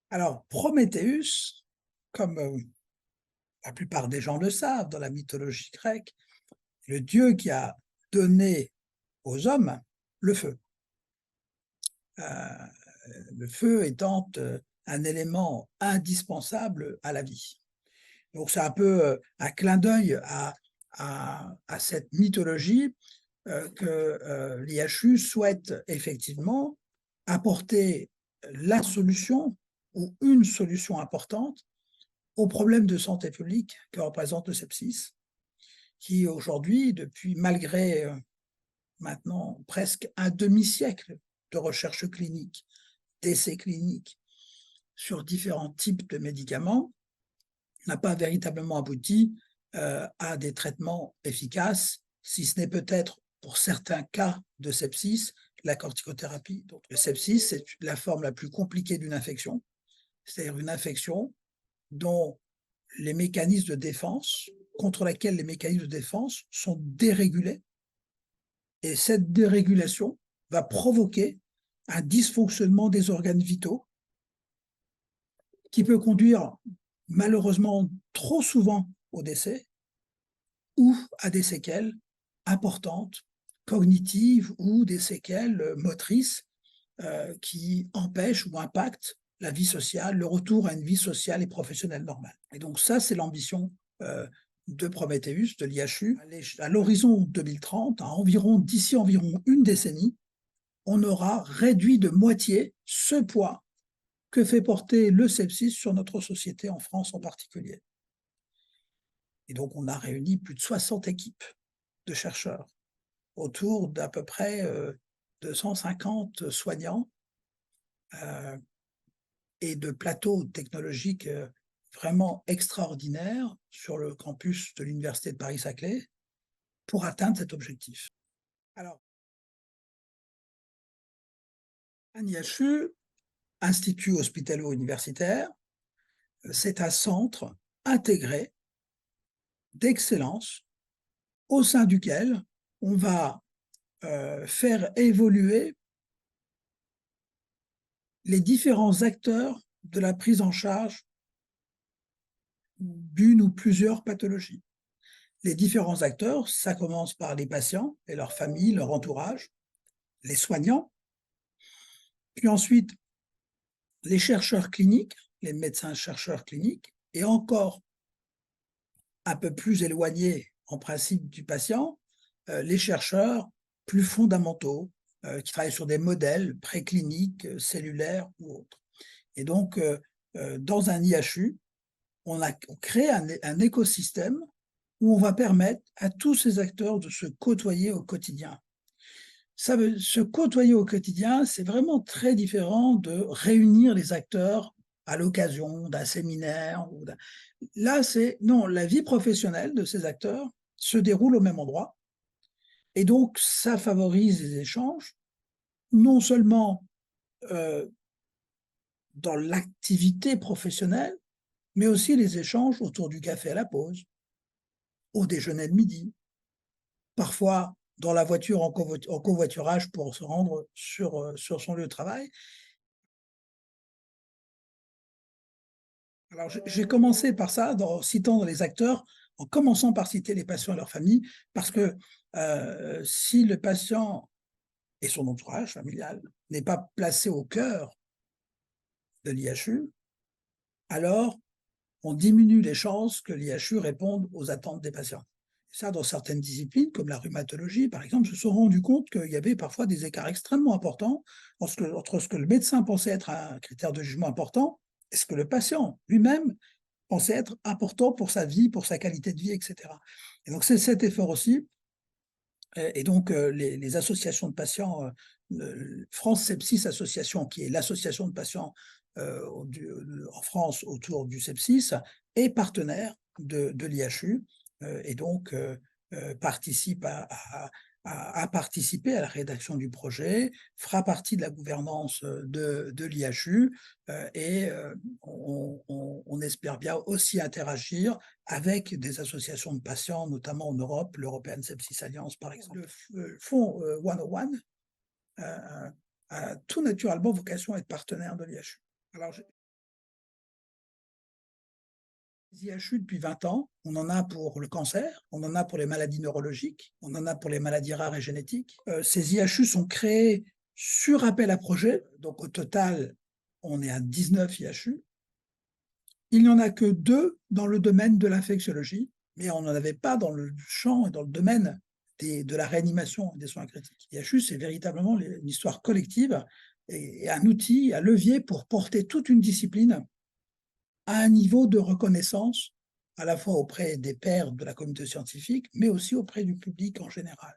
Alors, Prométhéeus, comme la plupart des gens le savent dans la mythologie grecque, est le dieu qui a donné aux hommes le feu. Euh, le feu étant un élément indispensable à la vie. Donc, c'est un peu un clin d'œil à cette mythologie que l'IHU souhaite effectivement apporter la solution ou une solution importante au problème de santé publique que représente le sepsis, qui aujourd'hui, depuis malgré maintenant presque un demi-siècle de recherche clinique, d'essais cliniques sur différents types de médicaments, n'a pas véritablement abouti à des traitements efficaces, si ce n'est peut-être pour certains cas de sepsis, la corticothérapie. Donc, le sepsis, c'est la forme la plus compliquée d'une infection, c'est-à-dire une infection dont les mécanismes de défense, contre laquelle les mécanismes de défense sont dérégulés. Et cette dérégulation va provoquer un dysfonctionnement des organes vitaux qui peut conduire malheureusement trop souvent au décès ou à des séquelles importantes, cognitives ou des séquelles motrices qui empêchent ou impactent la vie sociale, le retour à une vie sociale et professionnelle normale. Et donc ça, c'est l'ambition de Prometheus, de l'IHU. À l'horizon 2030, d'ici environ une décennie, on aura réduit de moitié ce poids que fait porter le sepsis sur notre société, en France en particulier. Et donc, on a réuni plus de 60 équipes de chercheurs autour d'à peu près 250 soignants et de plateaux technologiques vraiment extraordinaires sur le campus de l'Université de Paris-Saclay pour atteindre cet objectif. Alors, un IHU, Institut hospitalo-universitaire, c'est un centre intégré d'excellence au sein duquel on va faire évoluer les différents acteurs de la prise en charge d'une ou plusieurs pathologies. Les différents acteurs, ça commence par les patients et leurs familles, leur entourage, les soignants, puis ensuite les chercheurs cliniques, les médecins-chercheurs cliniques, et encore un peu plus éloignés en principe du patient, les chercheurs plus fondamentaux qui travaillent sur des modèles précliniques, cellulaires ou autres. Et donc, dans un IHU, on crée un écosystème où on va permettre à tous ces acteurs de se côtoyer au quotidien. Se côtoyer au quotidien, c'est vraiment très différent de réunir les acteurs à l'occasion d'un séminaire. Là, non, la vie professionnelle de ces acteurs se déroule au même endroit. Et donc, ça favorise les échanges, non seulement dans l'activité professionnelle, mais aussi les échanges autour du café à la pause, au déjeuner de midi, parfois dans la voiture en covoiturage pour se rendre sur son lieu de travail. Alors, j'ai commencé par ça, en citant les acteurs, en commençant par citer les patients et leurs familles, parce que si le patient et son entourage familial n'est pas placé au cœur de l'IHU, alors on diminue les chances que l'IHU réponde aux attentes des patients. Ça, dans certaines disciplines, comme la rhumatologie, par exemple, se sont rendus compte qu'il y avait parfois des écarts extrêmement importants entre ce que le médecin pensait être un critère de jugement important et ce que le patient lui-même pensait être important pour sa vie, pour sa qualité de vie, etc. Et donc, c'est cet effort aussi. Et donc, les associations de patients, France Sepsis Association, qui est l'association de patients en France autour du sepsis, est partenaire de l'IHU et donc participe a participé à la rédaction du projet, fera partie de la gouvernance de l'IHU et on espère bien aussi interagir avec des associations de patients, notamment en Europe, l'European Sepsis Alliance par exemple. Le fonds 101 a tout naturellement vocation à être partenaire de l'IHU. Alors, Les IHU depuis 20 ans, on en a pour le cancer, on en a pour les maladies neurologiques, on en a pour les maladies rares et génétiques. Ces IHU sont créés sur appel à projet, donc au total, on est à 19 IHU. Il n'y en a que 2 dans le domaine de l'infectiologie, mais on n'en avait pas dans le champ et dans le domaine de la réanimation et des soins critiques. IHU, c'est véritablement une histoire collective et un outil, un levier pour porter toute une discipline à un niveau de reconnaissance, à la fois auprès des pairs de la communauté scientifique, mais aussi auprès du public en général.